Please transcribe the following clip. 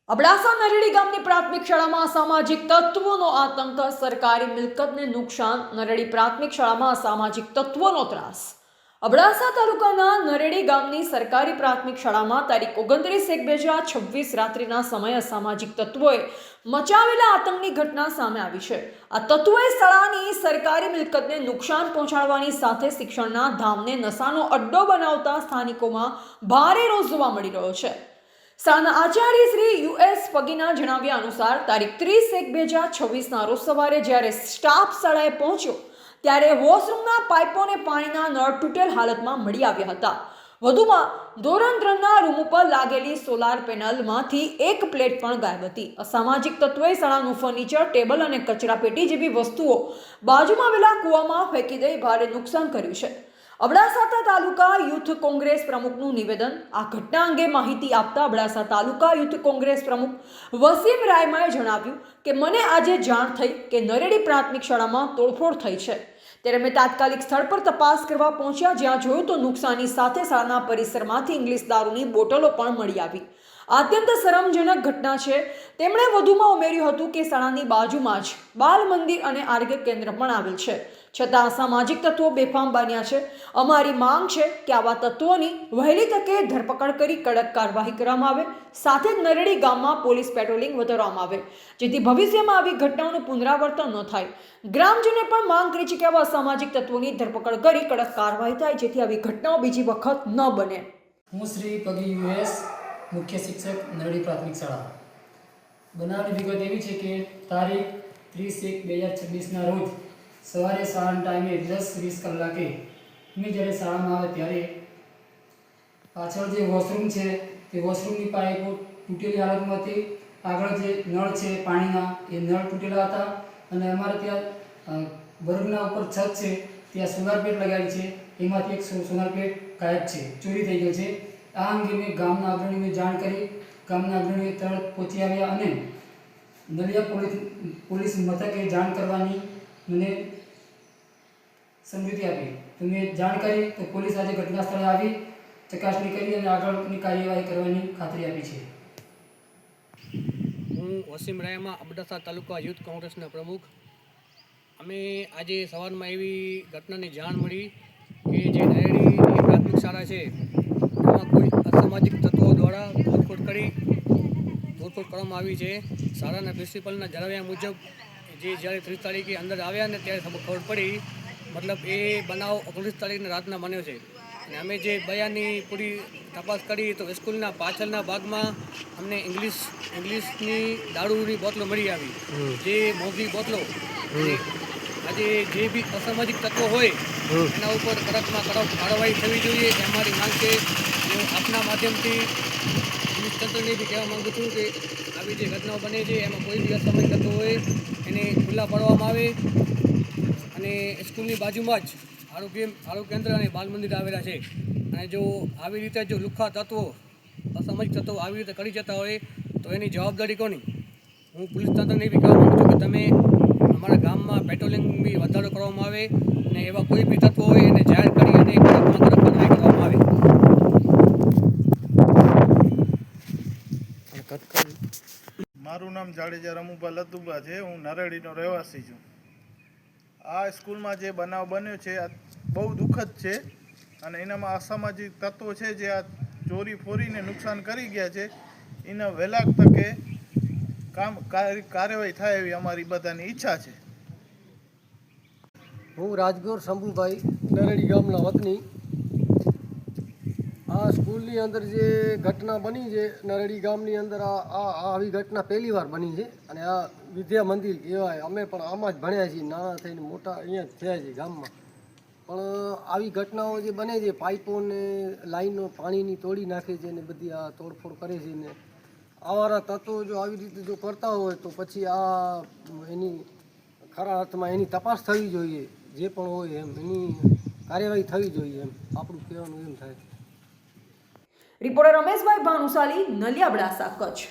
અબડાસા નરેડી ગામની પ્રાથમિક શાળામાં અસામાજિક તત્વોનો આતંક, સરકારી મિલકતને નુકસાન, નરેડી પ્રાથમિક શાળામાં અસામાજિક તત્વોનો ત્રાસ। અબડાસા તાલુકાના નરેડી ગામની સરકારી પ્રાથમિક શાળામાં તારીખ 29/1/2026 રાત્રિના સમયે અસામાજિક તત્વોએ મચાવેલા આતંકની ઘટના સામે આવી છે। આ તત્વોએ શાળાની સરકારી મિલકતને નુકસાન પહોંચાડવાની સાથે શિક્ષણના ધામને નશાનો અડ્ડો બનાવતા સ્થાનિકોમાં ભારે રોષ જોવા મળી રહ્યો છે। શાળાના આચાર્ય શ્રી યુએસ પગીના જણાવ્યા અનુસાર તારીખ 30/1/2026ના રોજ સવારે જ્યારે સ્ટાફ શાળાએ પહોંચ્યો ત્યારે વોશરૂમના પાઇપો અને પાણીના નળ તૂટેલ હાલતમાં મળી આવ્યા હતા। વધુમાં ધોરણ 3ના રૂમ ઉપર લાગેલી સોલાર પેનલમાંથી એક પ્લેટ પણ ગાયબ હતી। અસામાજિક તત્વોએ શાળાનું ફર્નિચર, ટેબલ અને કચરાપેટી જેવી વસ્તુઓ બાજુમાં આવેલા કૂવામાં ફેંકી દઈ ભારે નુકસાન કર્યું છે। અબડાસા તાલુકા યુથ કોંગ્રેસ પ્રમુખનું નિવેદન। આ ઘટના અંગે માહિતી આપતા અબડાસા તાલુકા યુથ કોંગ્રેસ પ્રમુખ વસીમ રાયમાએ જણાવ્યું કે મને આજે જાણ થઈ કે નરેડી પ્રાથમિક શાળામાં તોડફોડ થઈ છે, ત્યારે મેં તાત્કાલિક સ્થળ પર તપાસ કરવા પહોંચ્યા, જ્યાં જોયું તો નુકસાની સાથે શાળાના પરિસરમાંથી ઇંગ્લિશ દારૂની બોટલો પણ મળી આવી। અત્યંત શરમજનક ઘટના છે। તેમણે વધુમાં ઉમેર્યું હતું કે શાળાની બાજુમાં જ બાલ મંદિર અને આરોગ્ય કેન્દ્ર પણ આવેલ છે, છતાં અસામાજિક તત્વો બેફામ બન્યા છે। અમારી માંગ છે કે આવા તત્વોની વહેલી તકે ધરપકડ કરી કડક કાર્યવાહી કરવામાં આવે, સાથે જ નરેડી ગામમાં પોલીસ પેટ્રોલિંગ વધારવામાં આવે, જેથી ભવિષ્યમાં આવી ઘટનાઓનું પુનરાવર્તન ન થાય। ગ્રામજનોએ પણ માંગ કરી છે કે આવા અસામાજિક તત્વોની ધરપકડ કરી કડક કાર્યવાહી થાય, જેથી આવી ઘટનાઓ બીજી વખત ન બને। હું શ્રી પગી યુએસ, મુખ્ય શિક્ષક, નરેડી પ્રાથમિક શાળા। બનાવની વિગત એવી છે કે તારીખ 30/1/2026ના રોજ સવારે શાળાના ટાઈમે 10:20 કલાકે અમે જ્યારે શાળામાં આવે ત્યારે પાછળ જે વોશરૂમ છે તે વોશરૂમની પાઇપો તૂટેલી હાલતમાં હતી। આગળ જે નળ છે પાણીના એ નળ તૂટેલા હતા અને અમારે ત્યાં વર્ગના ઉપર છત છે ત્યાં સોલાર પ્લેટ લગાવી છે, એમાંથી એક સોલાર પ્લેટ ગાયબ છે, ચોરી થઈ ગઈ છે। આ અંગે મેં ગામના અગ્રણીને જાણ કરી। ગામના અગ્રણીએ તરત પહોંચી આવ્યા અને નલિયા પોલીસ મથકે જાણ કરવાની મને સમજૂતી આપી। તો મેં જાણ કરી તો પોલીસ આજે ઘટના સ્થળે આવી ચકાસણી કરી અને આગળની કાર્યવાહી કરવાની ખાતરી આપી છે। હું વસીમ રાયમા, અબડાસા તાલુકા યુથ કોંગ્રેસના પ્રમુખ। અમે આજે સવારમાં એવી ઘટનાની જાણ મળી કે જે નરેડીની પ્રાથમિક શાળા છે એમાં કોઈ અસામાજિક તત્વો દ્વારા તોડફોડ કરવામાં આવી છે। શાળાના પ્રિન્સિપલના જણાવ્યા મુજબ જે જ્યારે 30 તારીખે અંદર આવ્યા ને ત્યારે ખબર પડી, મતલબ એ બનાવ 29 તારીખના રાતના બન્યો છે। અને અમે જે બયાનની પૂરી તપાસ કરી તો સ્કૂલના પાછળના ભાગમાં અમને ઇંગ્લિશની દારૂની બોટલો મળી આવી, જે મોંઘી બોટલો। આજે જે બી અસામાજિક તત્વો હોય એના ઉપર કડકમાં કડક કાર્યવાહી થવી જોઈએ, એ અમારી માંગ છે। હું આપના માધ્યમથી પોલીસ તંત્રને બી કહેવા માગું છું કે આવી જે ઘટનાઓ બને છે એમાં કોઈ બી અસામાજિક તત્વો હોય એને ખુલ્લા પાડવામાં આવે। અને સ્કૂલની બાજુમાં જ આરોગ્ય કેન્દ્ર અને બાલ મંદિર આવેલા છે, અને જો આવી રીતે જો લુખ્ખા તત્વો, અસામાજિક તત્વો આવી રીતે કરી જતા હોય તો એની જવાબદારી કોની? હું પોલીસ તંત્રને બી કહેવા માગું છું કે તમે અમારા ગામમાં પેટ્રોલિંગ બી વધારો કરવામાં આવે અને એવા કોઈ બી તત્વો હોય એને જાહેર કરી અને કડકમાં કડક કાર્યવાહી કરવામાં આવે। મારું નામ જાડેજા રમુભા લતુભા છે। હું નરેડીનો રહેવાસી છું। આ સ્કૂલમાં જે બનાવ બન્યો છે આ બહુ દુઃખદ છે અને એનામાં અસામાજિક તત્વો છે જે આ ચોરી ફોરીને નુકસાન કરી ગયા છે, એના વહેલા તકે કાર્યવાહી થાય એવી અમારી બધાની ઈચ્છા છે। હું રાજગોર શંભુભાઈ, નરેડી ગામના વતની। આ સ્કૂલની અંદર જે ઘટના બની છે નરેડી ગામની અંદર, આવી ઘટના પહેલી વાર બની છે। અને આ વિદ્યા મંદિર કહેવાય, અમે પણ આમાં જ ભણ્યા છીએ, નાના થઈને મોટા અહીંયા જ થયા છીએ ગામમાં। પણ આવી ઘટનાઓ જે બને છે, પાઇપોને લાઈનો પાણીની તોડી નાખે છે ને બધી આ તોડફોડ કરે છે ને આવારા તત્વો જો આવી રીતે જો કરતા હોય તો પછી આ એની ખરા અર્થમાં એની તપાસ થવી જોઈએ, જે પણ હોય એમ એની કાર્યવાહી થવી જોઈએ, એમ આપણું કહેવાનું એમ થાય। રિપોર્ટર રમેશભાઈ ભાનુશાલી, નલિયા, અબડાસા, કચ્છ।